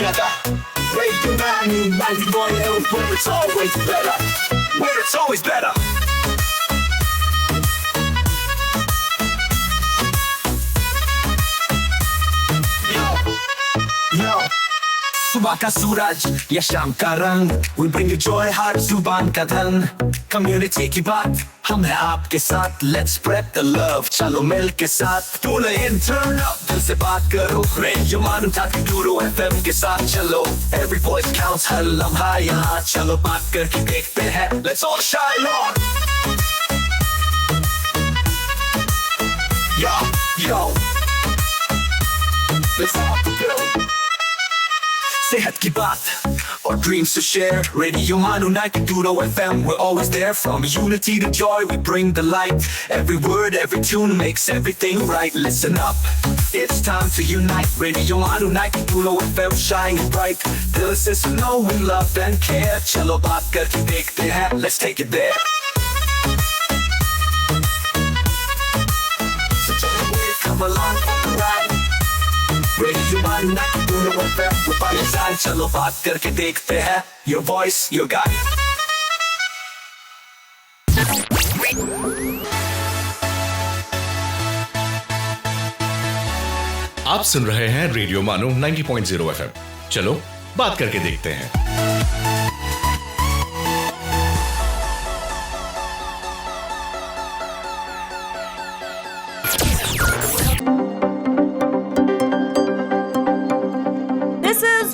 together. Radio Manu 91 where it's always better. Where it's always better. Yo, सुबह का सूरज या शाम का रंग, we bring you joy हर जुबान का धन. Community की बात हम हैं आपके साथ, let's spread the love. चलो मिल के साथ tune in, turn up, दिल से बात करो. Radio Manu 92 FM के साथ चलो. Every voice counts, हर लम्हा यहाँ. चलो बात करके देखते हैं, let's all shine on. Yo, let's all go. सेहत की बात और dreams to share. Radio Manu 92 FM, we're always there. From unity to joy, we bring the light. Every word, every tune makes everything right. Listen up, it's time to unite. Radio Manu 92 FM, shining bright. Dill se suno, we love and care. चलो बात करके देखते हैं, let's take it there. So come along for the ride. Radio Manu 92 FM, we're by your side. चलो बात करके देखते हैं, your voice, your guide. आप सुन रहे हैं रेडियो मानो 90.0 FM. चलो बात करके देखते हैं.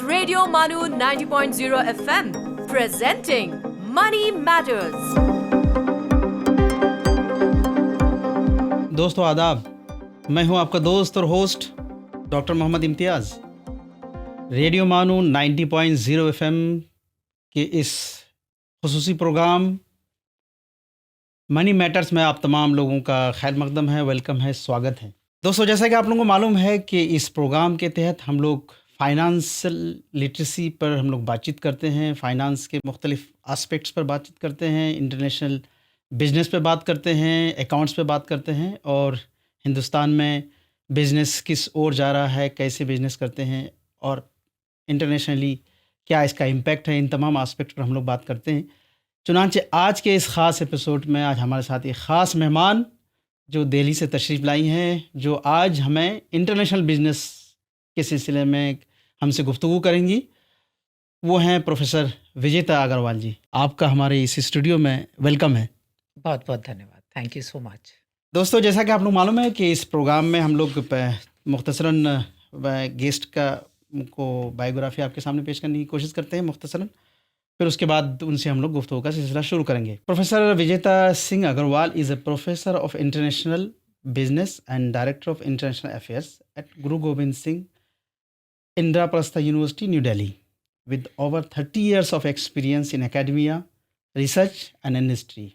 Radio Manu 90.0 FM presenting Money Matters. दोस्तों आदाब, मैं हूं आपका दोस्त और होस्ट डॉक्टर मोहम्मद इम्तियाज़. रेडियो मानू 90.0 FM के इस खुसूसी प्रोग्राम मनी मैटर्स में आप तमाम लोगों का खैर मकदम है, वेलकम है, स्वागत है. दोस्तों, जैसा कि आप लोगों को मालूम है कि इस प्रोग्राम के तहत हम लोग फाइनेंशियल लिटरेसी पर हम लोग बातचीत करते हैं, फाइनेंस के मुख्तलिफ एस्पेक्ट्स पर बातचीत करते हैं, इंटरनेशनल बिजनेस पे बात करते हैं, अकाउंट्स पे बात करते हैं और हिंदुस्तान में बिज़नेस किस ओर जा रहा है, कैसे बिज़नेस करते हैं और इंटरनेशनली क्या इसका इम्पैक्ट है, इन तमाम एस्पेक्ट पर हम लोग बात करते हैं. चुनांचे आज के इस ख़ास एपिसोड में आज हमारे साथ एक ख़ास मेहमान जो दिल्ली से तशरीफ़ लाई हैं, जो आज हमें इंटरनेशनल बिज़नेस के सिलसिले में हमसे गुफ्तगू करेंगी. वो हैं प्रोफेसर विजेता अग्रवाल जी. आपका हमारे इस स्टूडियो में वेलकम है. बहुत बहुत धन्यवाद, थैंक यू सो मच. दोस्तों, जैसा कि आप लोग मालूम है कि इस प्रोग्राम में हम लोग मुख्तसरन गेस्ट को बायोग्राफी आपके सामने पेश करने की कोशिश करते हैं मुख्तसरन, फिर उसके बाद उनसे हम लोग गुफ्तगू का सिलसिला शुरू करेंगे. Professor Vijeta Singh Agarwal is a professor of international business and director of international affairs at Guru Gobind Singh Indraprastha University, New Delhi, with over 30 years of experience in academia, research and industry.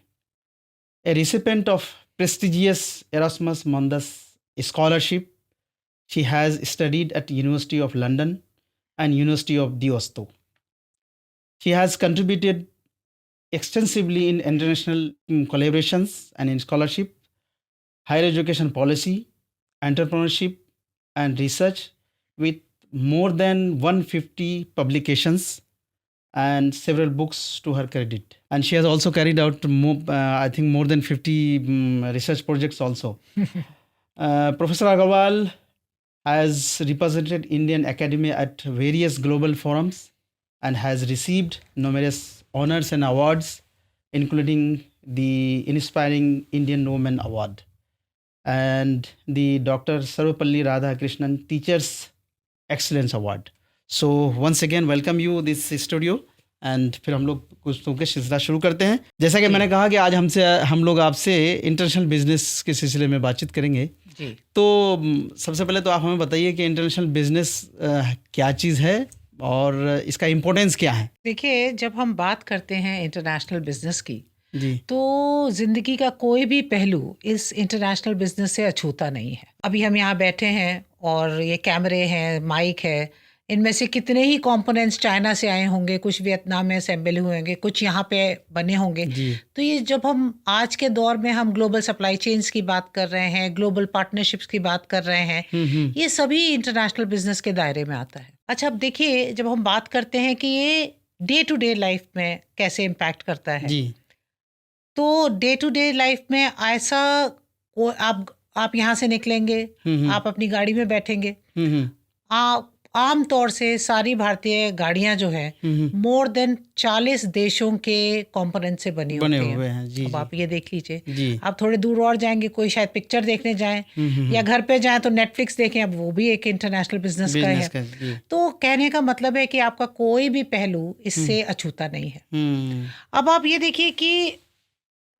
A recipient of prestigious Erasmus Mundus scholarship, she has studied at University of London and University of the Oslo. She has contributed extensively in international collaborations and in scholarship, higher education policy, entrepreneurship and research with more than 150 publications and several books to her credit. And she has also carried out I think more than 50 research projects also. Professor Agarwal has represented Indian academia at various global forums and has received numerous honors and awards, including the Inspiring Indian Woman Award and the Dr. Sarvapalli Radhakrishnan Teachers Excellence Award. So once again welcome you this studio and फिर हम लोग कुछ के सिलसिला शुरू करते हैं. जैसा कि मैंने कहा कि आज हम लोग आपसे इंटरनेशनल बिजनेस के सिलसिले में बातचीत करेंगे जी. तो सबसे पहले तो आप हमें बताइए कि इंटरनेशनल बिजनेस क्या चीज़ है और इसका इम्पोर्टेंस क्या है. देखिए, जब हम बात करते हैं इंटरनेशनल बिजनेस की जी, तो ज़िंदगी का कोई भी पहलू इस इंटरनेशनल बिजनेस से अछूता नहीं है. अभी हम यहाँ बैठे हैं और ये कैमरे हैं, माइक है, इनमें से कितने ही कंपोनेंट्स चाइना से आए होंगे, कुछ वियतनाम में असेंबल हुए होंगे, कुछ यहाँ पे बने होंगे। तो ये जब हम आज के दौर में हम ग्लोबल सप्लाई चेन्स की बात कर रहे हैं, ग्लोबल पार्टनरशिप्स की बात कर रहे हैं, ये सभी इंटरनेशनल बिजनेस के दायरे में आता है। अच्छा, अब देखिए, जब हम बात करते हैं कि ये डे टू डे लाइफ में कैसे इम्पैक्ट करता है, तो डे टू डे लाइफ में ऐसा आप यहाँ से निकलेंगे, आप अपनी गाड़ी में बैठेंगे, आम तौर से सारी भारतीय गाड़ियां जो है मोर देन 40 देशों के कंपोनेंट से बने हुए हैं। जी, अब आप ये देख लीजिए, आप थोड़े दूर और जाएंगे, कोई शायद पिक्चर देखने जाएं या घर पे जाएं तो नेटफ्लिक्स देखें, अब वो भी एक इंटरनेशनल बिजनेस का है। तो कहने का मतलब है कि आपका कोई भी पहलू इससे अछूता नहीं है। अब आप ये देखिए कि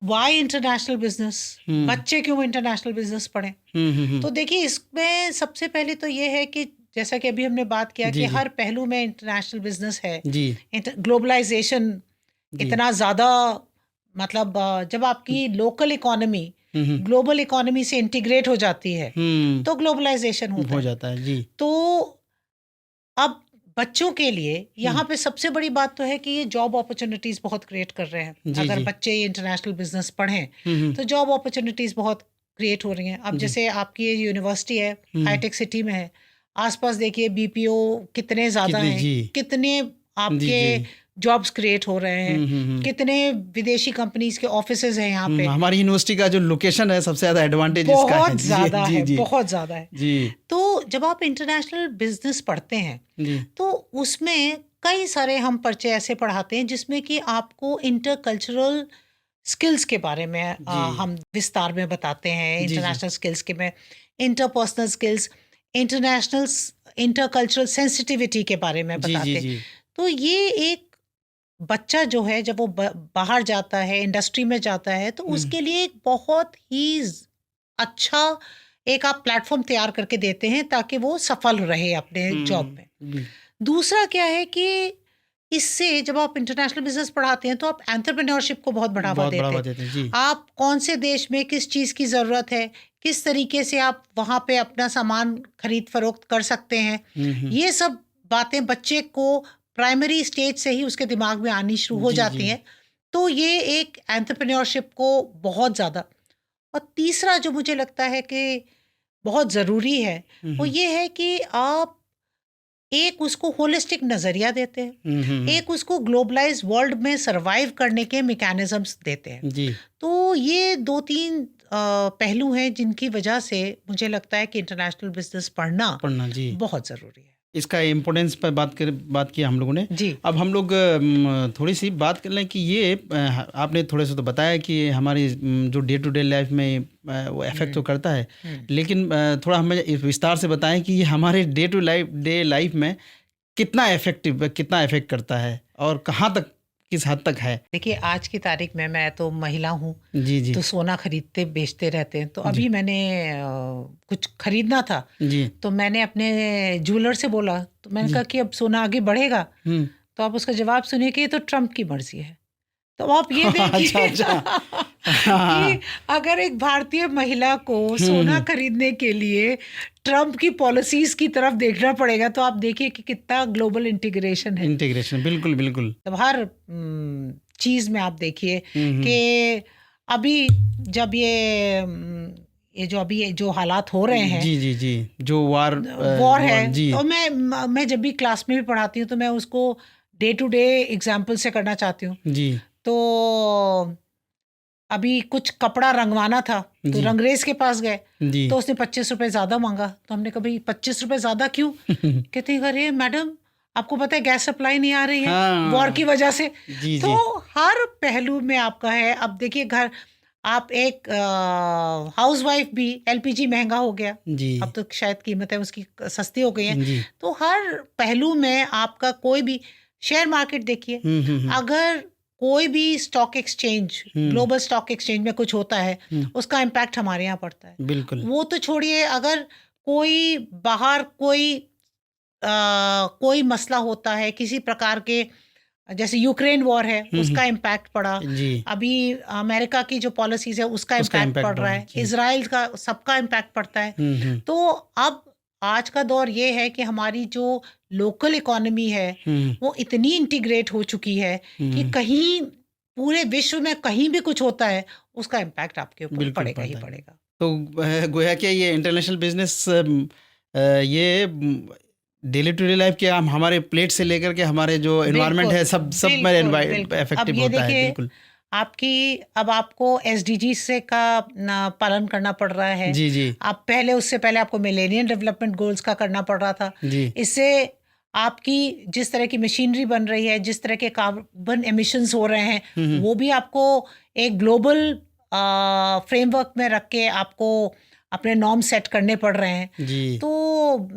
वाई इंटरनेशनल बिजनेस, बच्चे क्यों इंटरनेशनल बिजनेस पढ़ें? तो देखिए, इसमें सबसे पहले तो ये है कि जैसा कि अभी हमने बात किया कि हर पहलू में इंटरनेशनल बिजनेस है। ग्लोबलाइजेशन इतना ज्यादा, मतलब जब आपकी लोकल इकोनॉमी ग्लोबल इकोनॉमी से इंटीग्रेट हो जाती है तो ग्लोबलाइजेशन हो जाता है। जी, तो अब बच्चों के लिए यहाँ पे सबसे बड़ी बात तो है कि ये जॉब अपॉर्चुनिटीज बहुत क्रिएट कर रहे हैं। अगर बच्चे इंटरनेशनल बिजनेस पढ़ें तो जॉब अपॉर्चुनिटीज बहुत क्रिएट हो रही हैं। अब जैसे आपकी ये यूनिवर्सिटी है, हाईटेक सिटी में है, आसपास देखिए बीपीओ कितने ज्यादा हैं, कितने आपके जॉब्स क्रिएट हो रहे हैं, कितने विदेशी कंपनीज के ऑफिसेज हैं यहाँ पे। हमारी यूनिवर्सिटी का जो लोकेशन है सबसे ज्यादा एडवांटेज इसका है। बहुत ज्यादा है, बहुत ज्यादा है जी। तो जब आप इंटरनेशनल बिजनेस पढ़ते हैं तो उसमें कई सारे हम पर्चे ऐसे पढ़ाते हैं जिसमें कि आपको इंटरकल्चरल स्किल्स के बारे में हम विस्तार में बताते हैं। इंटरनेशनल स्किल्स के में इंटरपर्सनल स्किल्स, इंटरकल्चरल सेंसिटिविटी के बारे में बताते हैं। तो ये एक बच्चा जो है जब वो बाहर जाता है, इंडस्ट्री में जाता है, तो उसके लिए एक बहुत ही अच्छा एक आप प्लेटफॉर्म तैयार करके देते हैं ताकि वो सफल रहे अपने जॉब में। दूसरा क्या है कि इससे जब आप इंटरनेशनल बिजनेस पढ़ाते हैं तो आप एंटरप्रेन्योरशिप को बहुत बढ़ावा देते हैं। आप कौन से देश में किस चीज़ की ज़रूरत है, किस तरीके से आप वहाँ पे अपना सामान खरीद फरोख्त कर सकते हैं, ये सब बातें बच्चे को प्राइमरी स्टेज से ही उसके दिमाग में आनी शुरू हो जाती हैं। तो ये एक एंटरप्रेन्योरशिप को बहुत ज़्यादा। और तीसरा जो मुझे लगता है कि बहुत ज़रूरी है वो ये है कि आप एक उसको होलिस्टिक नज़रिया देते हैं, एक उसको ग्लोबलाइज वर्ल्ड में सरवाइव करने के मैकेनिज्म्स देते हैं जी। तो ये 2-3 पहलू हैं जिनकी वजह से मुझे लगता है कि इंटरनेशनल बिजनेस पढ़ना जी बहुत ज़रूरी है। इसका इम्पोर्टेंस पर बात की हम लोगों ने जी। अब हम लोग थोड़ी सी बात कर लें कि ये आपने थोड़े से तो बताया कि हमारी जो डे टू डे लाइफ में वो इफेक्ट तो करता है, लेकिन थोड़ा हमें विस्तार से बताएं कि ये हमारे डे टू डे लाइफ में कितना इफेक्ट करता है और कहाँ तक, किस हद तक है। देखिए, आज की तारीख में मैं तो महिला हूँ जी, तो सोना खरीदते बेचते रहते हैं। तो अभी मैंने कुछ खरीदना था जी। तो मैंने अपने ज्वेलर से बोला, तो मैंने कहा कि अब सोना आगे बढ़ेगा, तो आप उसका जवाब सुनिए कि ये तो ट्रम्प की मर्जी है। तो आप ये देखिए कि अगर एक भारतीय महिला को सोना खरीदने के लिए ट्रम्प की पॉलिसीज की तरफ देखना पड़ेगा, तो आप देखिए कि कितना ग्लोबल इंटीग्रेशन है। बिल्कुल बिल्कुल। तो हर चीज में आप देखिए कि अभी जब ये जो हालात हो रहे हैं जी जो वॉर है जी। तो मैं जब भी क्लास में भी पढ़ाती हूँ तो मैं उसको डे टू डे एग्जाम्पल से करना चाहती हूँ जी। तो अभी कुछ कपड़ा रंगवाना था तो रंगरेज के पास गए तो उसने 25 रुपए ज्यादा मांगा। तो हमने कहा भाई 25 रुपए ज्यादा क्यों? कहते हैं अरे मैडम आपको पता है गैस सप्लाई नहीं आ रही है वॉर की वजह से जी, तो हर पहलू में आपका है। अब देखिए घर आप एक हाउसवाइफ भी एलपीजी महंगा हो गया जी। अब तो शायद कीमत है उसकी सस्ती हो गई है। तो हर पहलू में आपका कोई भी शेयर मार्केट देखिए, अगर कोई भी stock exchange global stock exchange में कुछ होता है उसका इम्पैक्ट हमारे यहाँ पड़ता है। बिल्कुल। वो तो छोड़िए, अगर कोई बाहर कोई मसला होता है किसी प्रकार के, जैसे यूक्रेन वॉर है उसका इम्पैक्ट पड़ा, अभी अमेरिका की जो पॉलिसीज है उसका इम्पैक्ट पड़ रहा है, इजराइल का, सबका इम्पैक्ट पड़ता है। तो अब आज का दौर ये है कि हमारी जो लोकल इकोनॉमी है वो इतनी इंटीग्रेट हो चुकी है कि कहीं पूरे विश्व में कहीं भी कुछ होता है उसका इम्पैक्ट आपके ऊपर बिल्कुल पड़ेगा ही पड़ता है। पड़ेगा। तो गोया कि ये इंटरनेशनल बिजनेस ये डेली टू डे लाइफ के हमारे प्लेट से लेकर के हमारे जो एनवायरनमेंट है सब में बिल्कुल। अब इफेक्टिव ये होता है। देखिए बिल्कुल अब आपको SDG से का पालन करना पड़ रहा है। जी जी आप उससे पहले आपको मिलेनियम डेवलपमेंट गोल्स का करना पड़ रहा था। जी इससे आपकी जिस तरह की मशीनरी बन रही है, जिस तरह के कार्बन एमिशंस हो रहे हैं, वो भी आपको एक ग्लोबल फ्रेमवर्क में रख के आपको अपने नॉर्म सेट करने पड़ रहे हैं। जी तो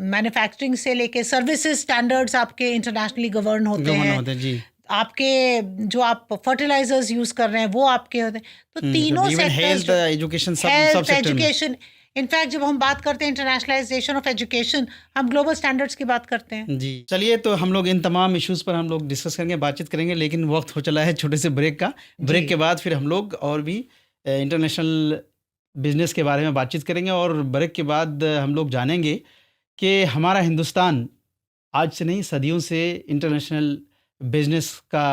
मैन्युफैक्चरिंग से लेके सर्विसेज स्टैंडर्ड्स आपके इंटरनेशनल गवर्न होते हैं। जी आपके जो आप फर्टिलाइजर्स यूज कर रहे हैं वो आपके होते हैं। तो तीनों इवन हेल्थ सेक्टर्स, एजुकेशन सब हेल्थ सेक्टर में। एजुकेशन, इनफैक्ट जब हम बात करते हैं इंटरनेशनलाइजेशन ऑफ एजुकेशन, हम ग्लोबल स्टैंडर्ड्स की बात करते हैं। जी चलिए, तो हम लोग इन तमाम इश्यूज पर हम लोग डिस्कस करेंगे, बातचीत करेंगे, लेकिन वक्त हो चला है छोटे से ब्रेक का। ब्रेक के बाद फिर हम लोग और भी इंटरनेशनल बिजनेस के बारे में बातचीत करेंगे, और ब्रेक के बाद हम लोग जानेंगे कि हमारा हिंदुस्तान आज से नहीं सदियों से इंटरनेशनल बिजनेस का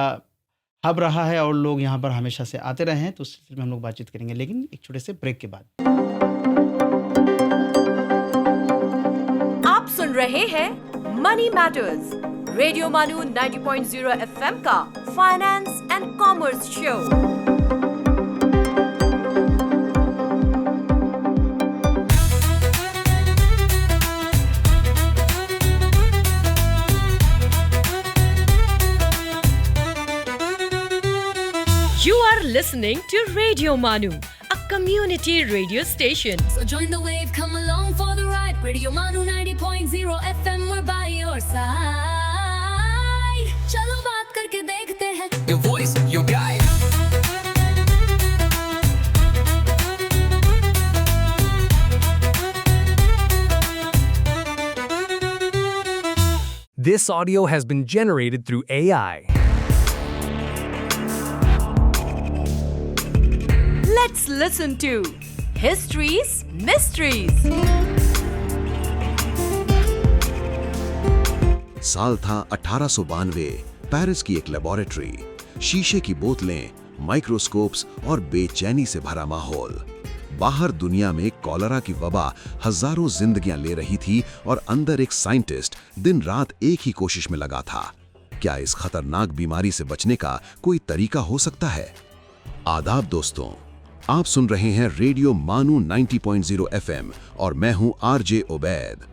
हब रहा है और लोग यहाँ पर हमेशा से आते रहे हैं। तो उस सिलसिले में हम लोग बातचीत करेंगे, लेकिन एक छोटे से ब्रेक के बाद। आप सुन रहे हैं मनी मैटर्स, रेडियो मानू 90.0 FM का finance and commerce show. You are listening to Radio Manu, a community radio station. So join the wave, come along for the ride. Radio Manu 90.0 FM, we're by your side. चलो बात करके देखते हैं. Your voice, your guide. This audio has been generated through AI. Let's listen to History's Mysteries. साल था 1892। Paris की एक laboratory, शीशे की बोतलें, माइक्रोस्कोप्स और बेचैनी से भरा माहौल। बाहर दुनिया में कॉलरा की वबा हजारों जिंदगियां ले रही थी और अंदर एक साइंटिस्ट दिन रात एक ही कोशिश में लगा था। क्या इस खतरनाक बीमारी से बचने का कोई तरीका हो सकता है? आदाब दोस्तों, आप सुन रहे हैं रेडियो मानू 90.0 FM और मैं हूं RJ उबैद।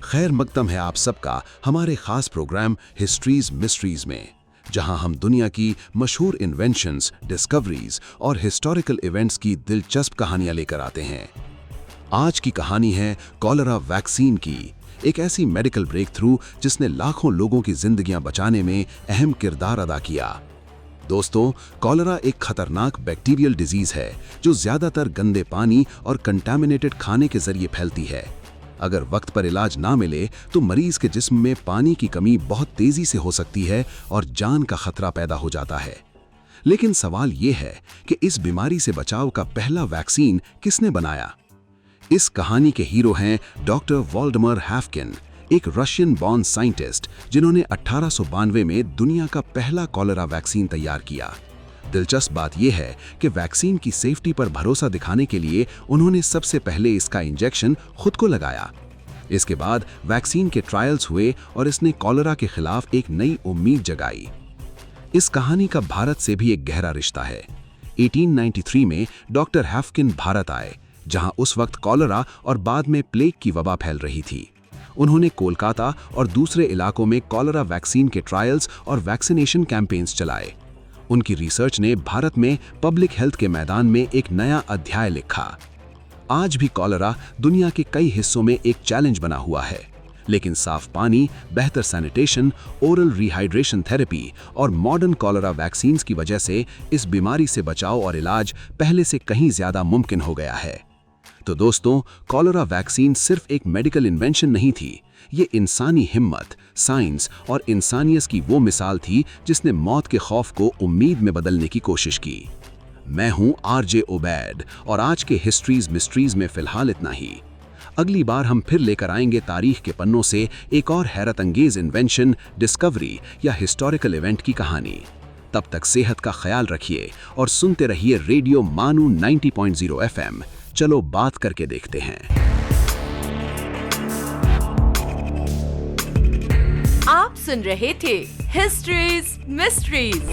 खैर मकदम है आप सबका हमारे खास प्रोग्राम हिस्ट्रीज मिस्ट्रीज में, जहां हम दुनिया की मशहूर इन्वेंशंस, डिस्कवरीज और हिस्टोरिकल इवेंट्स की दिलचस्प कहानियां लेकर आते हैं। आज की कहानी है कॉलरा वैक्सीन की, एक ऐसी मेडिकल ब्रेक थ्रू जिसने लाखों लोगों की जिंदगियां बचाने में अहम किरदार अदा किया। दोस्तों, कॉलरा एक खतरनाक बैक्टीरियल डिजीज है जो ज्यादातर गंदे पानी और कंटामिनेटेड खाने के जरिए फैलती है। अगर वक्त पर इलाज ना मिले तो मरीज के जिस्म में पानी की कमी बहुत तेजी से हो सकती है और जान का खतरा पैदा हो जाता है। लेकिन सवाल ये है कि इस बीमारी से बचाव का पहला वैक्सीन किसने बनाया? इस कहानी के हीरो हैं डॉक्टर वॉल्डेमर हैफकिन, एक रशियन बॉर्न साइंटिस्ट जिन्होंने 1892 में दुनिया का पहला कॉलरा वैक्सीन तैयार किया। दिलचस्प बात यह है कि वैक्सीन की सेफ्टी पर भरोसा दिखाने के लिए उन्होंने सबसे पहले इसका इंजेक्शन खुद को लगाया। इसके बाद वैक्सीन के ट्रायल्स हुए और इसने कॉलरा के खिलाफ एक नई उम्मीद जगाई। इस कहानी का भारत से भी एक गहरा रिश्ता है। 1893 में डॉक्टर हैफकिन भारत आए, जहां उस वक्त कॉलरा और बाद में प्लेग की वबा फैल रही थी। उन्होंने कोलकाता और दूसरे इलाकों में कॉलरा वैक्सीन के ट्रायल्स और वैक्सीनेशन कैंपेन्स चलाए। उनकी रिसर्च ने भारत में पब्लिक हेल्थ के मैदान में एक नया अध्याय लिखा। आज भी कॉलरा दुनिया के कई हिस्सों में एक चैलेंज बना हुआ है, लेकिन साफ पानी, बेहतर सैनिटेशन, ओरल रिहाइड्रेशन थेरेपी और मॉडर्न कॉलरा वैक्सीन्स की वजह से इस बीमारी से बचाव और इलाज पहले से कहीं ज्यादा मुमकिन हो गया है। तो दोस्तों, कॉलरा वैक्सीन सिर्फ एक मेडिकल इन्वेंशन नहीं थी, ये इंसानी हिम्मत, साइंस और इंसानियत की वो मिसाल थी जिसने मौत के खौफ को उम्मीद में बदलने की कोशिश की। मैं हूं RJ उबैद और आज के हिस्ट्रीज मिस्ट्रीज में फिलहाल इतना ही। अगली बार हम फिर लेकर आएंगे तारीख के पन्नों से एक और हैरत अंगेज इन्वेंशन, डिस्कवरी या हिस्टोरिकल इवेंट की कहानी। तब तक सेहत का ख्याल रखिए और सुनते रहिए रेडियो मानू 90.0 FM। चलो बात करके देखते हैं। आप सुन रहे थे histories mysteries.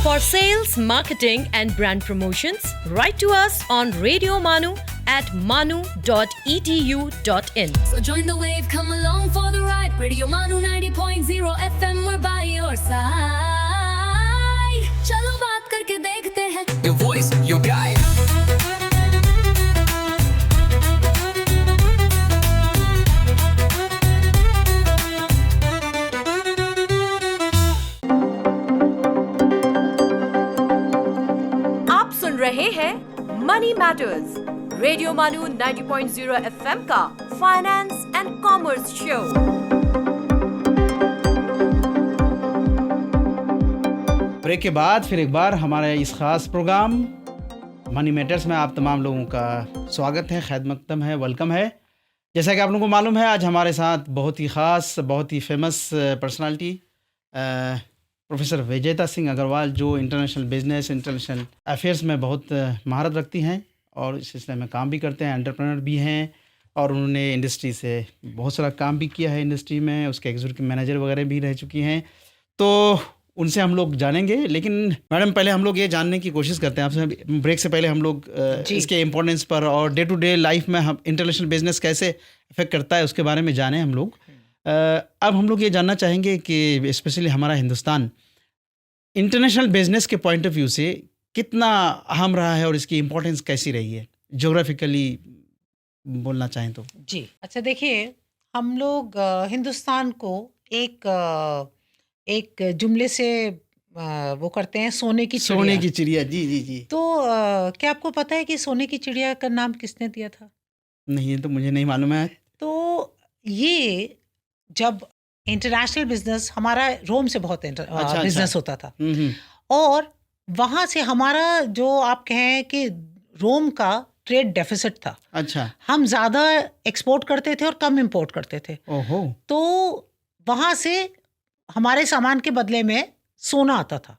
For sales, marketing and brand promotions, write to us on Radio Manu at manu.edu.in. So join the wave, come along for the ride. Radio Manu 90.0 FM, we're by your side. चलो बात करके देखते हैं. Your voice, your guide. आप सुन रहे हैं money matters, radio मानू 90.0 FM का finance and commerce show. Break के बाद फिर एक बार हमारे इस खास प्रोग्राम मनी मैटर्स में आप तमाम लोगों का स्वागत है, खैर मकदम है, वेलकम है। जैसा कि आप लोगों को मालूम है, आज हमारे साथ बहुत ही ख़ास, बहुत ही famous personality professor Vijeta Singh Agarwal, जो इंटरनेशनल बिजनेस, इंटरनेशनल अफेयर्स में बहुत महारत रखती हैं और इस सिलसिले में काम भी करते हैं, एंटरप्रेन्योर भी हैं और उन्होंने इंडस्ट्री से बहुत सारा काम भी किया है इंडस्ट्री में, उसके एग्जीक्यूटिव मैनेजर वगैरह भी रह चुकी हैं। तो उनसे हम लोग जानेंगे। लेकिन मैडम, पहले हम लोग ये जानने की कोशिश करते हैं आपसे, ब्रेक से पहले हम लोग इसके इम्पोर्टेंस पर और डे टू डे लाइफ में हम इंटरनेशनल बिजनेस कैसे इफेक्ट करता है उसके बारे में जाने हम लोग। अब हम लोग ये जानना चाहेंगे कि स्पेशली हमारा हिंदुस्तान इंटरनेशनल बिजनेस के पॉइंट ऑफ व्यू से कितना अहम रहा है और इसकी इम्पोर्टेंस कैसी रही है, ज्योग्राफिकली बोलना चाहें तो। जी, अच्छा देखिए, हम लोग हिंदुस्तान को एक जुमले से वो करते हैं, सोने की चिड़िया। सोने की चिड़िया, जी जी जी। तो क्या आपको पता है कि सोने की चिड़िया का नाम किसने दिया था? नहीं, ये तो मुझे नहीं मालूम है। तो ये जब इंटरनेशनल बिजनेस, हमारा रोम से बहुत बिजनेस होता था और वहाँ से हमारा जो आप कहें कि रोम का ट्रेड डेफिसिट था। अच्छा। हम ज़्यादा एक्सपोर्ट करते थे और कम इंपोर्ट करते थे। ओहो। तो वहाँ से हमारे सामान के बदले में सोना आता था।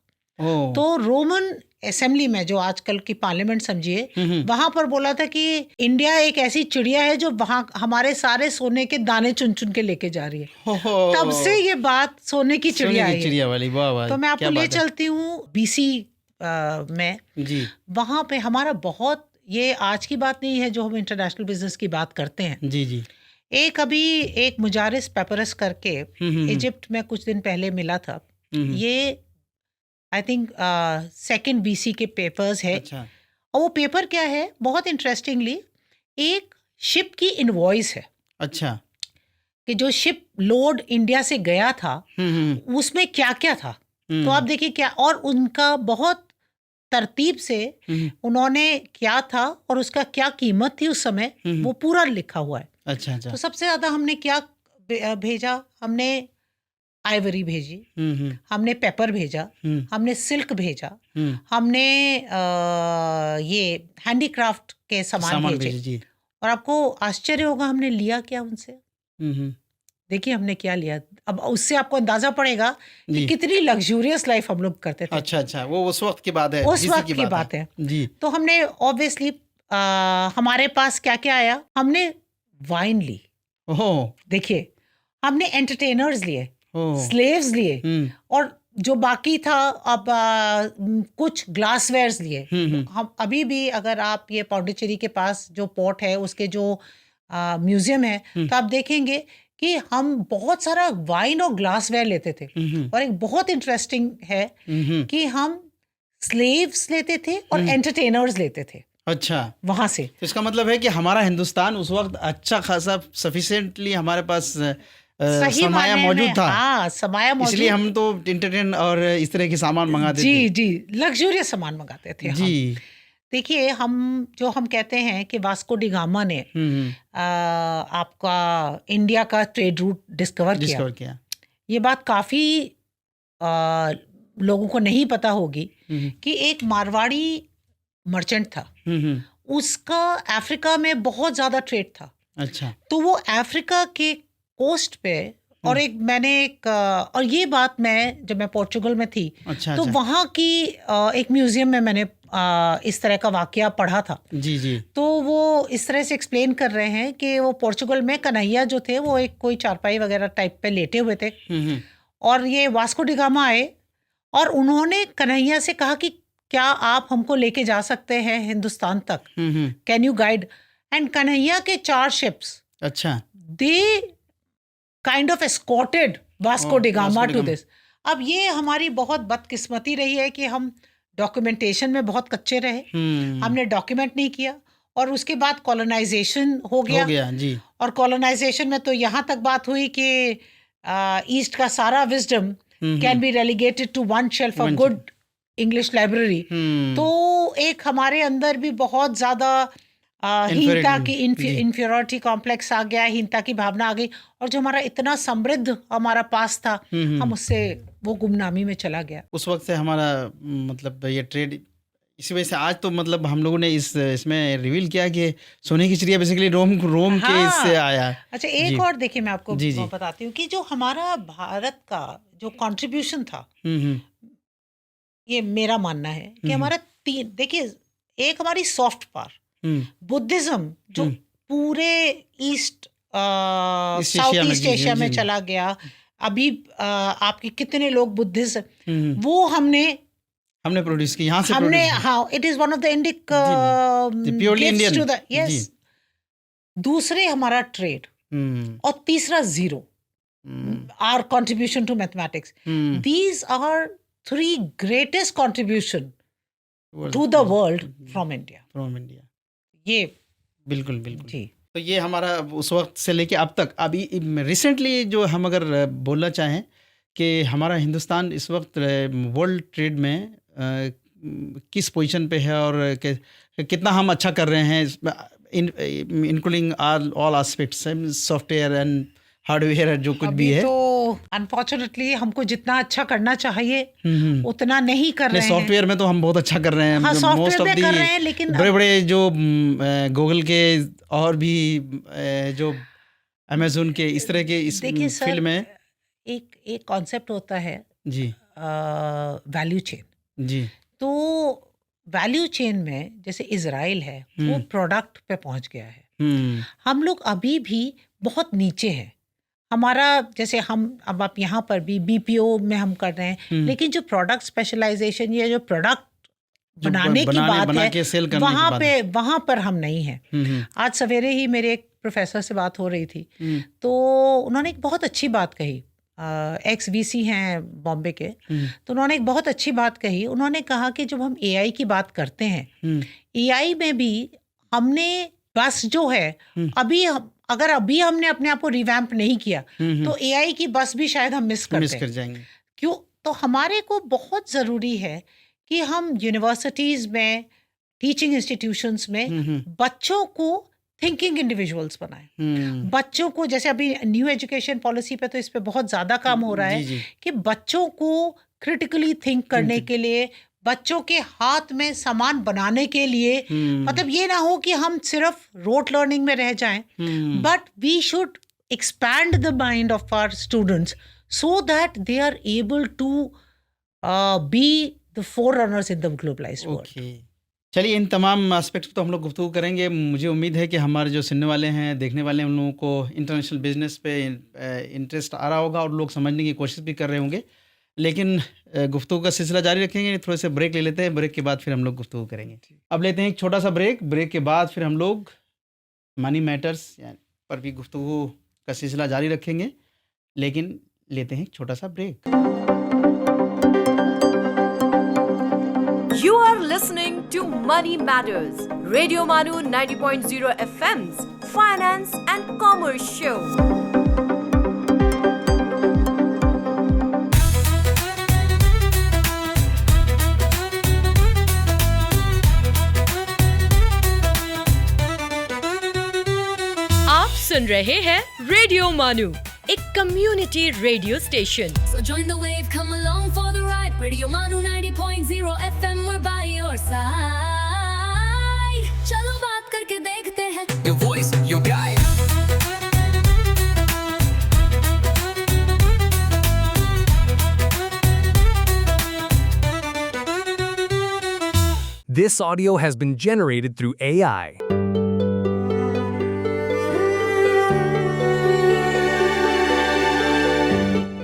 तो रोमन असेंबली में, जो आजकल की पार्लियामेंट समझिए, वहां पर बोला था कि इंडिया एक ऐसी चिड़िया है जो वहां हमारे सारे सोने के दाने चुन चुन के लेके जा रही है। तब से ये बात सोने की चिड़िया है। चिड़िया वाली, वाह वाह। तो मैं आपको ले चलती हूँ BC में जी। वहां पे हमारा बहुत, ये आज की बात नहीं है जो हम इंटरनेशनल बिजनेस की बात करते हैं। जी जी। एक मुजारिस पेपरस करके इजिप्ट में कुछ दिन पहले मिला था। ये आई थिंक 2nd BC के पेपर्स है। अच्छा। और वो पेपर क्या है, बहुत इंटरेस्टिंगली एक शिप की इनवॉइस है। अच्छा। कि जो शिप लोड इंडिया से गया था उसमें क्या क्या था। तो आप देखिए क्या, और उनका बहुत तरतीब से उन्होंने क्या था और उसका क्या कीमत थी उस समय, वो पूरा लिखा हुआ है। अच्छा अच्छा। तो सबसे ज्यादा हमने क्या भेजा, हमने आइवरी भेजी, हमने पेपर भेजा, हमने सिल्क भेजा, हमने ये हैंडीक्राफ्ट के सामान भेजे। और आपको आश्चर्य होगा हमने लिया क्या उनसे। देखिए हमने क्या लिया, अब उससे आपको अंदाजा पड़ेगा कि कितनी लग्जूरियस लाइफ हम लोग करते थे। अच्छा अच्छा, वो उस वक्त की बात है, उस वक्त की बात है जी। तो हमने ऑब्वियसली हमारे पास क्या क्या आया, हमने वाइन ली, देखिए हमने एंटरटेनर्स लिए, स्लेव्स लिए, और जो बाकी था अब कुछ ग्लासवेयर्स लिए। हम अभी भी, अगर आप ये पौंडीचेरी के पास जो पोर्ट है उसके जो म्यूजियम है, तो आप देखेंगे कि हम बहुत सारा वाइन और ग्लासवेयर लेते थे। और एक बहुत इंटरेस्टिंग है कि हम स्लेव्स लेते थे और एंटरटेनर्स लेते थे। अच्छा, वहां से। तो इसका मतलब है कि हमारा हिंदुस्तान उस वक्त अच्छा खासा सफिशिएंटली हमारे पास समाया मौजूद था। हाँ, समाया मौजूद, इसलिए हम तो एंटरटेन और इस तरह के सामान मंगाते थे। जी जी, लग्जूरियस सामान मंगाते थे जी। देखिए, हम कहते हैं कि वास्को डी गामा ने आपका इंडिया का ट्रेड रूट डिस्कवर किया। ये बात काफ़ी लोगों को नहीं पता होगी कि एक मारवाड़ी मर्चेंट था, उसका अफ्रीका में बहुत ज़्यादा ट्रेड था। अच्छा। तो वो अफ्रीका के कोस्ट पे और और ये बात जब मैं पोर्चुगल में थी, अच्छा, तो वहाँ की एक म्यूजियम में मैंने इस तरह का वाकया पढ़ा था। जी जी। तो वो इस तरह से एक्सप्लेन कर रहे हैं कि वो पोर्चुगल में कन्हैया जो थे वो एक कोई चारपाई वगैरह टाइप पे लेटे हुए थे, और ये वास्को डी गामा आए और उन्होंने कन्हैया से कहा कि क्या आप हमको लेके जा सकते हैं हिंदुस्तान तक, can you guide? And Kanhaiya के 4 शिप्स, अच्छा, they kind of escorted Vasco D gamma two this. अब ये हमारी बहुत बदकिस्मती रही है कि हम डॉक्यूमेंटेशन में बहुत कच्चे रहे, हमने डॉक्यूमेंट नहीं किया, और उसके बाद कॉलोनाइजेशन हो गया जी। और कॉलोनाइजेशन में तो यहाँ तक बात हुई कि ईस्ट का सारा wisdom can be relegated to one shelf, a good English library. तो एक हमारे अंदर भी बहुत ज़्यादा हीनता की इंफीरियरिटी कॉम्प्लेक्स आ गया, हीनता की भावना आ गई, और जो हमारा इतना समृद्ध हमारा पास था, हम उससे वो गुमनामी में चला गया। उस वक्त से हमारा मतलब ये ट्रेड, इसी वजह से आज तो मतलब हम लोगों ने इसमें रिवील किया कि सोने की चिड़िया बेसिकली रोम के इससे आया। अच्छा, एक और देखिए, मैं आपको बताती हूँ कि जो हमारा भारत का जो कंट्रीब्यूशन था, ये मेरा मानना है कि हमारा देखिए, एक हमारी सॉफ्ट पावर बुद्धिज्म जो पूरे साउथ ईस्ट एशिया में चला गया। अभी आपके कितने लोग बुद्धिस्ट, वो हमने प्रोड्यूस की, यहाँ से it is one of the Indic purely Indian. Yes. दूसरे हमारा ट्रेड, और तीसरा zero, our contribution to mathematics. These are 3 greatest contribution to the world from India। ये बिल्कुल जी। तो ये हमारा उस वक्त से लेके अब तक, अभी रिसेंटली जो हम अगर बोलना चाहें कि हमारा हिंदुस्तान इस वक्त वर्ल्ड ट्रेड में किस पोजीशन पे है और कितना हम अच्छा कर रहे हैं, including all aspects, software and hardware, जो कुछ भी है। तो अनफॉर्चुनेटली हमको जितना अच्छा करना चाहिए उतना नहीं कर रहे हैं। सॉफ्टवेयर में तो हम बहुत अच्छा कर रहे हैं, मोस्ट ऑफ दी लेकिन बड़े जो गूगल के और भी जो अमेज़न के इस तरह के इस फील्ड में एक कॉन्सेप्ट होता है जी, वैल्यू चेन जी। तो वैल्यू चेन में जैसे इजराइल है, वो प्रोडक्ट पे पहुंच गया है, हम लोग अभी भी बहुत नीचे हैं। हमारा जैसे अब आप यहाँ पर भी BPO में हम कर रहे हैं, लेकिन जो प्रोडक्ट स्पेशलाइजेशन या जो प्रोडक्ट बनाने की बात है, वहाँ पर हम नहीं हैं। आज सवेरे ही मेरे एक प्रोफेसर से बात हो रही थी, तो उन्होंने एक बहुत अच्छी बात कही, XVC हैं बॉम्बे के, तो उन्होंने एक बहुत अच्छी बात कही। उन्होंने कहा कि जब हम AI की बात करते हैं, AI में भी हमने बस जो है, अगर अभी हमने अपने आप को रिवैम्प नहीं किया, तो AI की बस भी शायद हम मिस कर जाएंगे। क्यों? तो हमारे को बहुत ज़रूरी है कि हम यूनिवर्सिटीज़ में, टीचिंग इंस्टीट्यूशंस में बच्चों को थिंकिंग इंडिविजुअल्स बनाएं। बच्चों को, जैसे अभी न्यू एजुकेशन पॉलिसी पे तो इस पे बहुत ज़्यादा काम हो रहा है कि बच्चों को क्रिटिकली थिंक करने के लिए, बच्चों के हाथ में सामान बनाने के लिए, मतलब ये ना हो कि हम सिर्फ रोट लर्निंग में रह जाएं, but we should expand the mind of our students so that they are able to be the forerunners in the globalised world. चलिए, इन तमाम एस्पेक्ट्स पर तो हम लोग गुफ्तगू करेंगे। मुझे उम्मीद है कि हमारे जो सुनने वाले हैं, देखने वाले हैं, उन लोगों को इंटरनेशनल बिजनेस पे इंटरेस्ट आ रहा होगा और लोग समझने की कोशिश भी कर रहे होंगे। लेकिन गुफ्तगू का सिलसिला जारी रखेंगे। थोड़े से ब्रेक ले लेते हैं, ब्रेक के बाद फिर हम लोग गुफ्तगू करेंगे। अब लेते हैं एक छोटा सा ब्रेक। ब्रेक के बाद फिर हम लोग मनी मैटर्स पर भी गुफ्तगू का सिलसिला जारी रखेंगे, लेकिन लेते हैं एक छोटा सा break. You are listening to Money Matters, Radio Manu 90.0 FM's Finance and Commerce Show. सुन रहे हैं रेडियो मानू, एक community radio station. So join the wave, come along for the ride. Radio Manu 90.0 FM, we're by your side. चलो बात करके देखते हैं. Your voice, your guide. This audio has been generated through AI.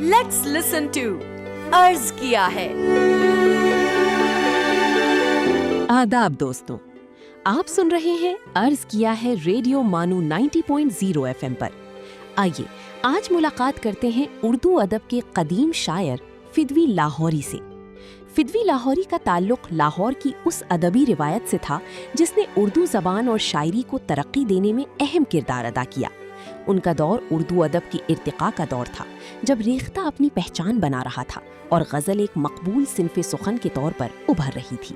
Let's listen to अर्ज किया है। आदाब दोस्तों, आप सुन रहे हैं अर्ज किया है रेडियो मानू 90.0 FM पर। आइए आज मुलाकात करते हैं उर्दू अदब के कदीम शायर फिदवी लाहौरी से। फिदवी लाहौरी का ताल्लुक लाहौर की उस अदबी रिवायत से था जिसने उर्दू ज़बान और शायरी को तरक्की देने में अहम किरदार अदा किया। उनका दौर उर्दू अदब की इर्तिका का दौर था, जब रेख्ता अपनी पहचान बना रहा था और गज़ल एक मकबूल सिन्फ़े सुखन के तौर पर उभर रही थी।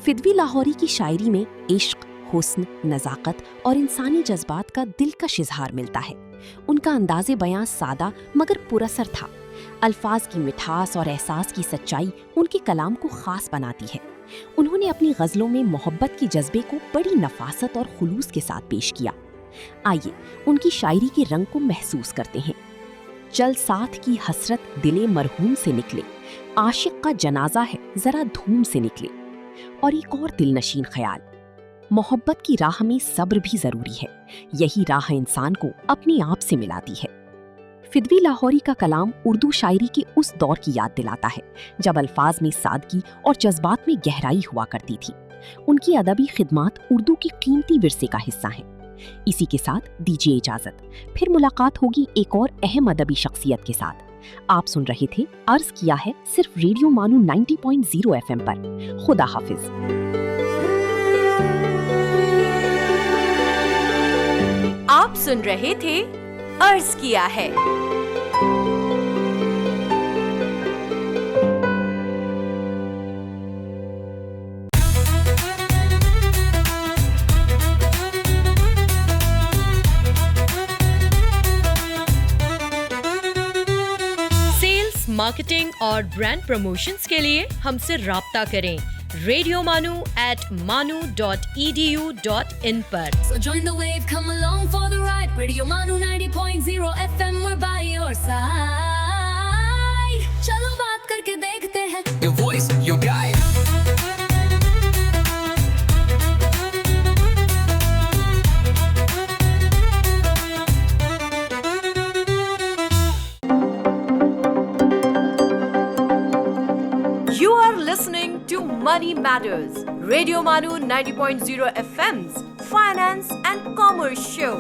फिदवी लाहौरी की शायरी में इश्क, हुस्न, नज़ाकत और इंसानी जज्बात का दिलकश इज़हार मिलता है। उनका अंदाज़े बयां सादा मगर पुरअसर था। अल्फाज की मिठास और एहसास की सच्चाई उनके कलाम को ख़ास बनाती है। उन्होंने अपनी गज़लों में मोहब्बत की जज्बे को बड़ी नफासत और खुलूस के साथ पेश किया। आइए उनकी शायरी के रंग को महसूस करते हैं। चल साथ की हसरत दिले मरहूम से निकले, आशिक का जनाजा है ज़रा धूम से निकले। और एक और दिलनशीन ख्याल, मोहब्बत की राह में सब्र भी ज़रूरी है, यही राह इंसान को अपने आप से मिलाती है। फिदवी लाहौरी का कलाम उर्दू शायरी के उस दौर की याद दिलाता है जब अल्फाज में सादगी और जज्बात में गहराई हुआ करती थी। उनकी अदबी खिदमात उर्दू की कीमती विरसे का हिस्सा हैं। इसी के साथ दीजिए इजाजत, फिर मुलाकात होगी एक और अहम अदबी शख्सियत के साथ। आप सुन रहे थे अर्ज किया है सिर्फ रेडियो मानू 90.0 FM पर। खुदा हाफिज। आप सुन रहे थे अर्ज किया है। सेल्स, मार्केटिंग और ब्रांड प्रमोशंस के लिए हमसे राब्ता करें radiomanu@manu.edu.in पर। So join the wave, come along for the ride. Radio Manu 90.0 FM, we're by your side. चलो बात करके देखते हैं. Your voice, your guide. You are listening to Money Matters, Radio Manu 90.0 FM's Finance and Commerce Show.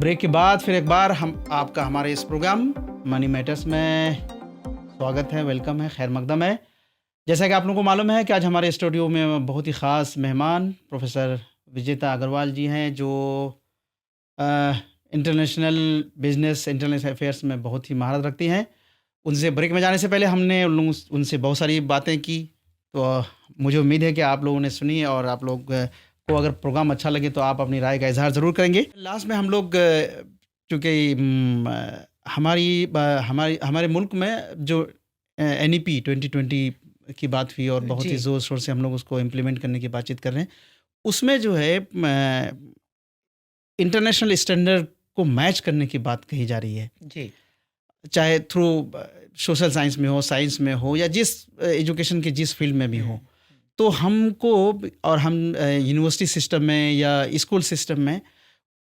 Break के बाद फिर एक बार हम आपका हमारे इस प्रोग्राम मनी मैटर्स में स्वागत है, वेलकम है, खैर मकदम है। जैसा कि आप लोगों को मालूम है कि आज हमारे स्टूडियो में बहुत ही ख़ास मेहमान प्रोफेसर विजेता अग्रवाल जी हैं, जो इंटरनेशनल बिजनेस, इंटरनेशनल अफेयर्स में बहुत ही महारत रखती हैं। उनसे ब्रेक में जाने से पहले हमने उनसे बहुत सारी बातें की, तो मुझे उम्मीद है कि आप लोगों ने सुनी और आप लोग को अगर प्रोग्राम अच्छा लगे तो आप अपनी राय का इजहार ज़रूर करेंगे। लास्ट में हम लोग चूँकि हमारे मुल्क में जो NEP 2020 की बात हुई और बहुत ही ज़ोर शोर से हम लोग उसको इम्प्लीमेंट करने की बातचीत कर रहे हैं, उसमें जो है इंटरनेशनल स्टैंडर्ड को मैच करने की बात कही जा रही है जी, चाहे थ्रू सोशल साइंस में हो, साइंस में हो, या जिस एजुकेशन के जिस फील्ड में भी हो। तो हमको और हम यूनिवर्सिटी सिस्टम में या स्कूल सिस्टम में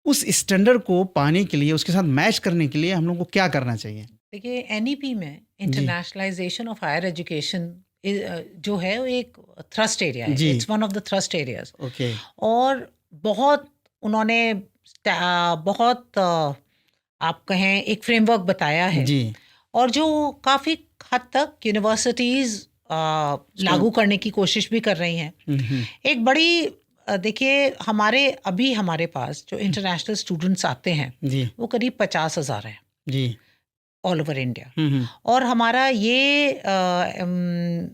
उस स्टैंडर्ड को पाने के लिए, उसके साथ मैच करने के लिए हम लोग को क्या करना चाहिए? देखिए, NEP में इंटरनेशनलाइजेशन ऑफ हायर एजुकेशन जो है वो एक थ्रस्ट एरिया है, it's one of the thrust areas. Okay. और बहुत उन्होंने बहुत आप कहें एक फ्रेमवर्क बताया है जी, और जो काफ़ी हद तक यूनिवर्सिटीज़ लागू करने की कोशिश भी कर रही हैं। एक बड़ी देखिए, हमारे पास जो इंटरनेशनल स्टूडेंट्स आते हैं जी, वो करीब 50,000 हैं जी, ऑल ओवर इंडिया। और हमारा ये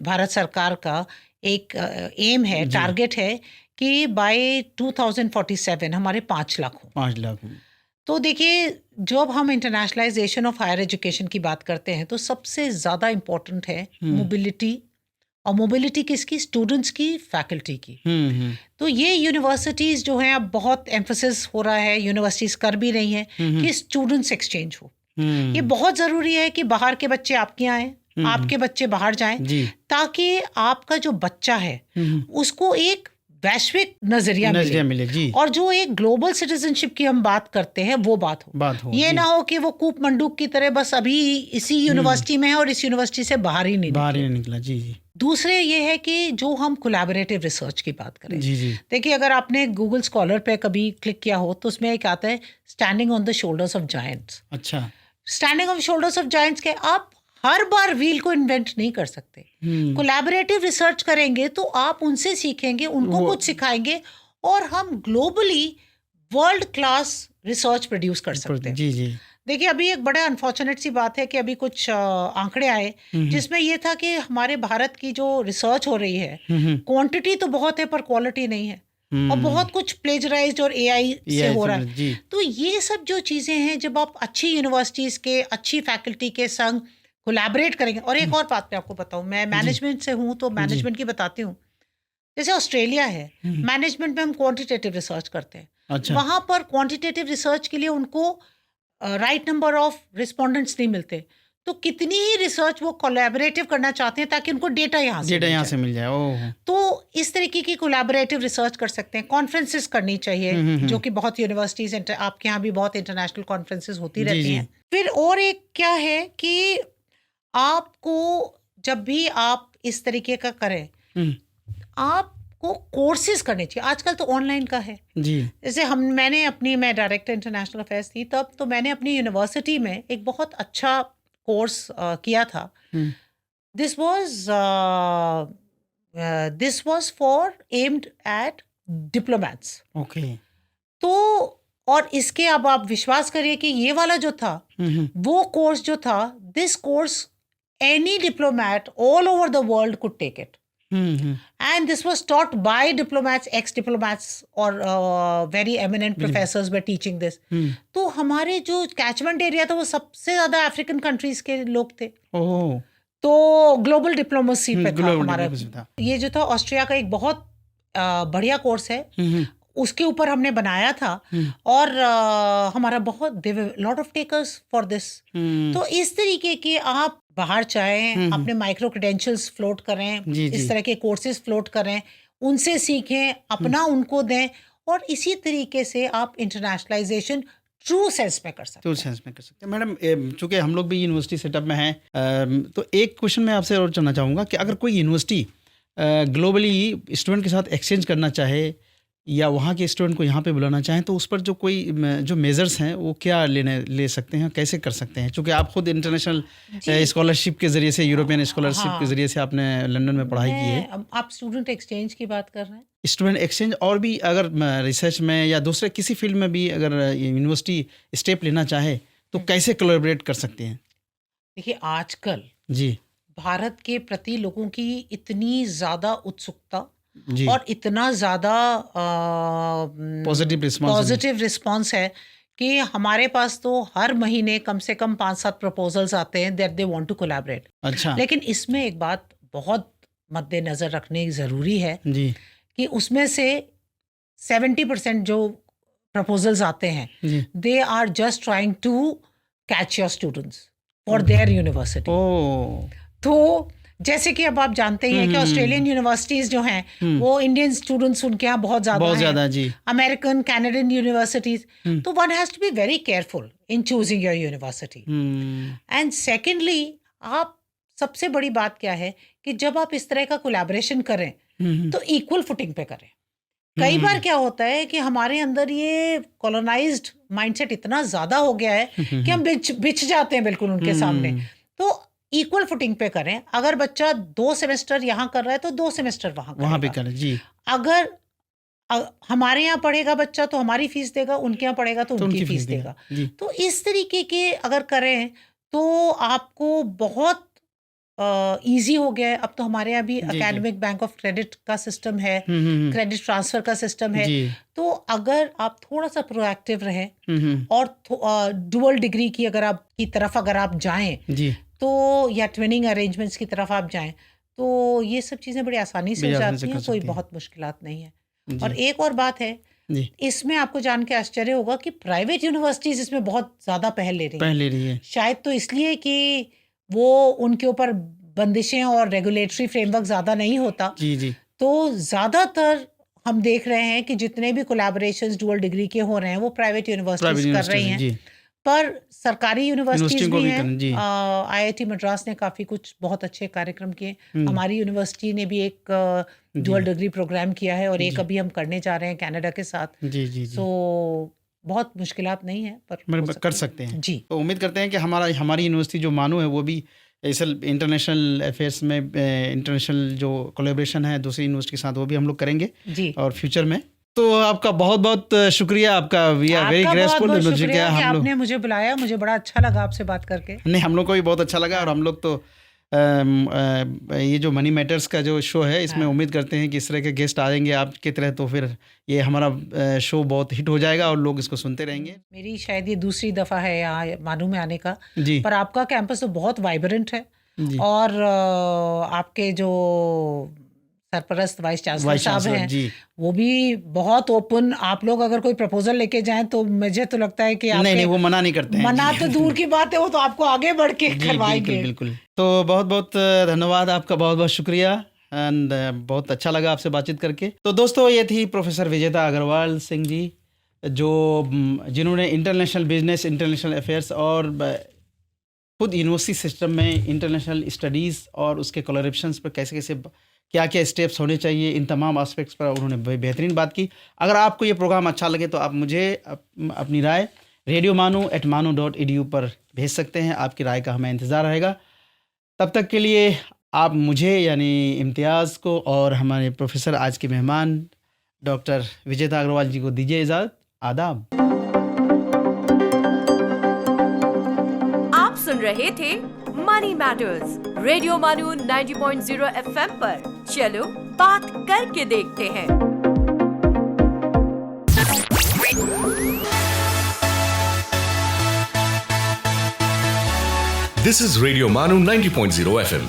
भारत सरकार का एक एम है, टारगेट है कि बाय 2047 हमारे 5 लाख हों। 5 लाख। तो देखिए, जब हम इंटरनेशनलाइजेशन ऑफ हायर एजुकेशन की बात करते हैं तो सबसे ज़्यादा इम्पोर्टेंट है मोबिलिटी, और मोबिलिटी किसकी? स्टूडेंट्स की, फैकल्टी की। तो ये यूनिवर्सिटीज़ जो हैं, अब बहुत एम्फोसिस हो रहा है, यूनिवर्सिटीज़ कर भी रही हैं कि स्टूडेंट्स एक्सचेंज हो। ये बहुत ज़रूरी है कि बाहर के बच्चे आपके यहाँ आएँ, आपके बच्चे बाहर जाएं, ताकि आपका जो बच्चा है उसको एक वैश्विक नजरिया मिले जी। और जो एक ग्लोबल सिटीजनशिप की हम बात करते हैं वो बात हो ये ना हो कि वो कूप मंडूक की तरह बस अभी इसी यूनिवर्सिटी में है और इस यूनिवर्सिटी से बाहर ही नहीं निकला। जी जी। दूसरे ये है कि जो हम कोलैबोरेटिव रिसर्च की बात करें, जी जी, देखिए, अगर आपने गूगल स्कॉलर पे कभी क्लिक किया हो तो उसमें एक आता है standing on the shoulders of giants. अच्छा, standing on shoulders of giants के आप हर बार व्हील को इन्वेंट नहीं कर सकते। कोलैबोरेटिव रिसर्च करेंगे तो आप उनसे सीखेंगे, उनको कुछ सिखाएंगे और हम globally world class research produce कर सकते हैं। जी जी। देखिए, अभी एक बड़ा अनफॉर्चुनेट सी बात है कि अभी कुछ आंकड़े आए जिसमें ये था कि हमारे भारत की जो रिसर्च हो रही है, क्वांटिटी तो बहुत है पर क्वालिटी नहीं है, और बहुत कुछ प्लेजराइज्ड और एआई से हो रहा है। तो ये सब जो चीज़ें हैं, जब आप अच्छी यूनिवर्सिटीज़ के, अच्छी फैकल्टी के संग कोलैबोरेट करेंगे। और एक और बात मैं आपको बताऊं, मैं मैनेजमेंट से हूं तो मैनेजमेंट की बताती हूँ। जैसे ऑस्ट्रेलिया है, मैनेजमेंट में हम क्वांटिटेटिव रिसर्च करते हैं। अच्छा। वहां पर क्वांटिटेटिव रिसर्च के लिए उनको राइट नंबर ऑफ रिस्पोंडेंट्स नहीं मिलते, तो कितनी ही रिसर्च वो कोलैबोरेटिव करना चाहते हैं ताकि उनको डेटा यहाँ से मिल जाए। ओह। तो इस तरीके की कोलैबोरेटिव रिसर्च कर सकते हैं। कॉन्फ्रेंसेस करनी चाहिए, जो कि बहुत यूनिवर्सिटीज, आपके यहाँ भी बहुत इंटरनेशनल कॉन्फ्रेंसेस होती रहती हैं। फिर और एक क्या है कि आपको जब भी आप इस तरीके का करें, आपको कोर्सेज करने चाहिए। आजकल तो ऑनलाइन का है जी। जैसे मैं डायरेक्टर इंटरनेशनल अफेयर्स थी तब, तो मैंने अपनी यूनिवर्सिटी में एक बहुत अच्छा कोर्स किया था। This was for aimed at diplomats. Okay. तो और इसके अब आप विश्वास करिए कि ये वाला जो था, वो कोर्स जो था, this course any diplomat all over the world could take it. And this was taught by diplomats, ex-diplomats, or very eminent professors were teaching this. तो हमारे जो कैचमेंट एरिया था वो सबसे ज्यादा अफ्रीकन कंट्रीज के लोग थे। तो ग्लोबल डिप्लोमेसी पे था हमारा। ये जो था ऑस्ट्रिया का एक बहुत बढ़िया कोर्स है, उसके ऊपर हमने बनाया था, और हमारा बहुत lot of takers for this. तो इस तरीके के आप बाहर चाहें, अपने माइक्रो क्रेडेंशियल्स फ्लोट करें, इस तरह के कोर्सेज फ्लोट करें, उनसे सीखें, अपना उनको दें, और इसी तरीके से आप इंटरनेशनलाइजेशन ट्रू सेंस में कर सकते हैं। मैडम, चूंकि हम लोग भी यूनिवर्सिटी सेटअप में हैं, तो एक क्वेश्चन मैं आपसे और जानना चाहूँगा कि अगर कोई यूनिवर्सिटी ग्लोबली स्टूडेंट के साथ एक्सचेंज करना चाहे या वहाँ के स्टूडेंट को यहाँ पे बुलाना चाहें, तो उस पर जो मेजर्स हैं वो क्या ले सकते हैं, कैसे कर सकते हैं? क्योंकि आप खुद इंटरनेशनल स्कॉलरशिप के ज़रिए से, यूरोपियन स्कॉलरशिप के ज़रिए से आपने लंदन में पढ़ाई की है। आप स्टूडेंट एक्सचेंज की बात कर रहे हैं? स्टूडेंट एक्सचेंज, और भी अगर रिसर्च में या दूसरे किसी फील्ड में भी अगर यूनिवर्सिटी स्टेप लेना चाहे तो कैसे कोलैबोरेट कर सकते हैं? देखिए, आजकल जी भारत के प्रति लोगों की इतनी ज़्यादा उत्सुकता और इतना ज़्यादा पॉजिटिव रिस्पॉन्स है कि हमारे पास तो हर महीने कम से कम 5-7 प्रपोजल्स आते हैं that they want to collaborate. अच्छा। लेकिन इसमें एक बात बहुत मद्देनज़र रखने ज़रूरी है जी, कि उसमें से 70% जो प्रपोजल्स आते हैं, they are just trying to catch your students for their university. तो जैसे कि अब आप जानते ही हैं कि ऑस्ट्रेलियन यूनिवर्सिटीज जो हैं वो इंडियन स्टूडेंट्स उनके यहाँ बहुत ज्यादा जी। अमेरिकन, कैनेडियन यूनिवर्सिटीज, तो one has to be very careful in choosing your university. And secondly, आप सबसे बड़ी बात क्या है कि जब आप इस तरह का कोलैबोरेशन करें तो इक्वल फुटिंग पे करें। कई बार क्या होता है कि हमारे अंदर ये कॉलोनाइज्ड माइंडसेट इतना ज्यादा हो गया है कि हम बिछ जाते हैं बिल्कुल उनके सामने। तो इक्वल फुटिंग पे करें। अगर बच्चा 2 सेमेस्टर यहाँ कर रहा है तो 2 सेमेस्टर वहाँ पे करें जी। अगर हमारे यहाँ पढ़ेगा बच्चा तो हमारी फीस देगा, उनके यहाँ पढ़ेगा तो उनकी फीस देगा। तो इस तरीके के अगर करें तो आपको बहुत इजी हो गया है। अब तो हमारे यहाँ भी एकेडमिक बैंक ऑफ क्रेडिट का सिस्टम है, क्रेडिट ट्रांसफर का सिस्टम है। तो अगर आप थोड़ा सा प्रोएक्टिव रहें और डुअल डिग्री की तरफ अगर आप जाएं तो, या ट्विनिंग अरेंजमेंट्स की तरफ आप जाएं तो ये सब चीज़ें बड़ी आसानी से हो जाती हैं, कोई बहुत मुश्किलात नहीं है। और एक और बात है, इसमें आपको जान के आश्चर्य होगा कि प्राइवेट यूनिवर्सिटीज इसमें बहुत ज़्यादा पहल ले रही है। शायद तो इसलिए कि वो उनके ऊपर बंदिशें और रेगुलेटरी फ्रेमवर्क ज़्यादा नहीं होता। तो ज़्यादातर हम देख रहे हैं कि जितने भी कोलैबोरेशंस डुअल डिग्री के हो रहे हैं वो प्राइवेट यूनिवर्सिटीज कर रही हैं। पर सरकारी यूनिवर्सिटीज भी हैं। IIT मद्रास ने काफ़ी कुछ बहुत अच्छे कार्यक्रम किए। हमारी यूनिवर्सिटी ने भी एक डुअल डिग्री प्रोग्राम किया है और एक अभी हम करने जा रहे हैं कनाडा के साथ। सो बहुत मुश्किलात नहीं है, पर कर सकते हैं। तो उम्मीद करते हैं कि हमारी यूनिवर्सिटी जो मानू है वो भी ऐसे इंटरनेशनल अफेयर्स में इंटरनेशनल जो कोलैबोरेशन है दूसरी यूनिवर्सिटी के साथ वो भी हम लोग करेंगे और फ्यूचर में। तो आपका बहुत बहुत शुक्रिया। आपका वी आर वेरी ग्रेटफुल आपने मुझे बुलाया, मुझे बड़ा अच्छा लगा आपसे बात करके। नहीं, हम लोग को भी बहुत अच्छा लगा। और हम लोग तो ये जो मनी मैटर्स का जो शो है इसमें उम्मीद करते हैं कि इस तरह के गेस्ट आ जाएंगे आपकी तरह, तो फिर ये हमारा शो बहुत हिट हो जाएगा और लोग इसको सुनते रहेंगे। मेरी शायद ये दूसरी दफ़ा है यहाँ मानू में आने का, पर आपका कैंपस तो बहुत वाइब्रेंट है और आपके जो सरपरस्त वाइस चांसलर साहब हैं वो भी बहुत ओपन। आप लोग अगर कोई प्रपोजल लेके जाएं तो मुझे तो लगता है कि नहीं, वो मना नहीं करते हैं। मना तो दूर की बात है, वो तो आपको आगे बढ़ के करवाएंगे। बिल्कुल। तो बहुत बहुत धन्यवाद आपका, बहुत बहुत शुक्रिया एंड बहुत अच्छा लगा आपसे बातचीत करके। तो दोस्तों, ये थी प्रोफेसर विजेता अग्रवाल सिंह जी जिन्होंने इंटरनेशनल बिजनेस, इंटरनेशनल अफेयर्स और खुद यूनिवर्सिटी सिस्टम में इंटरनेशनल स्टडीज़ और उसके कोलैबोरेशंस पर कैसे कैसे क्या क्या स्टेप्स होने चाहिए, इन तमाम एस्पेक्ट्स पर उन्होंने बेहतरीन बात की। अगर आपको ये प्रोग्राम अच्छा लगे तो आप मुझे अपनी राय radiomanu@manu.edu पर भेज सकते हैं। आपकी राय का हमें इंतज़ार रहेगा। तब तक के लिए आप मुझे यानी इम्तियाज़ को और हमारे प्रोफेसर आज के मेहमान डॉक्टर विजेता अग्रवाल जी को दीजिए इजाज़त। आदाब। आप सुन रहे थे मनी मैटर्स रेडियो मानू 90.0 FM पर। चलो बात करके देखते हैं। दिस इज रेडियो मानू 90.0 FM।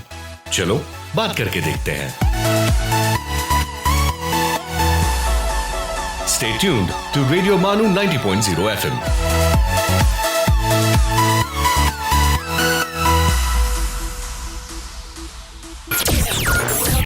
चलो बात करके देखते हैं। Stay tuned to Radio Manu 90.0 FM.